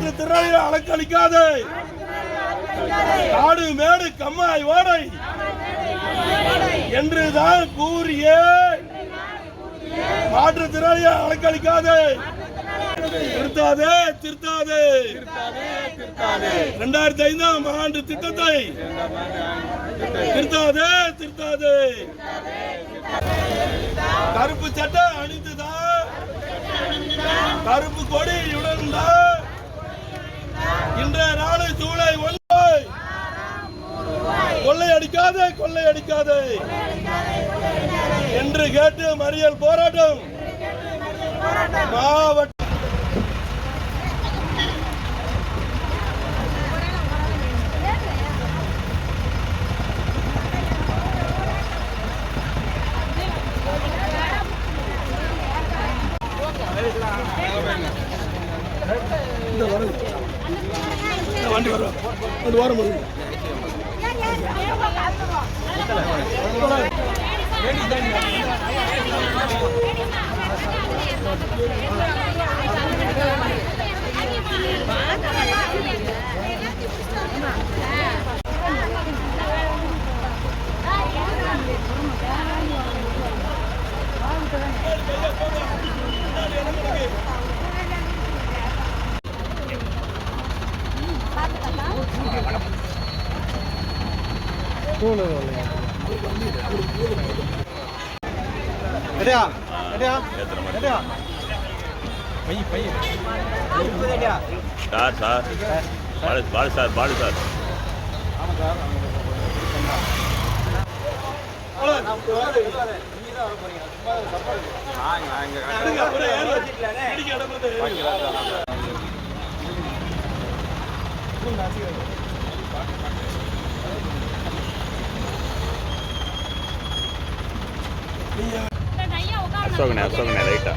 மாற்றுத்திறனாளிகளை அலக்களிக்காதே. காடு மேடு கம்மாய் ஓடை என்றுதான் கூறிய மாற்றுத்திறனாளிகளை அலக்களிக்காதே. திருத்தாதே திருத்தாதே. 2005ஆம் ஆண்டு திட்டத்தை திருத்தாதே திருத்தாதே. கருப்பு சட்டை அணிந்துதான் கருப்பு கொடியுடன் இன்றைய நாடு ஜூலை 1 கொள்ளையடிக்காதே கொள்ளையடிக்காதே என்று கேட்டு மறியல் போராட்டம் மாவட்ட வண்டி வரும் அது வாரம் வரும். அசோகனே ரைட்டா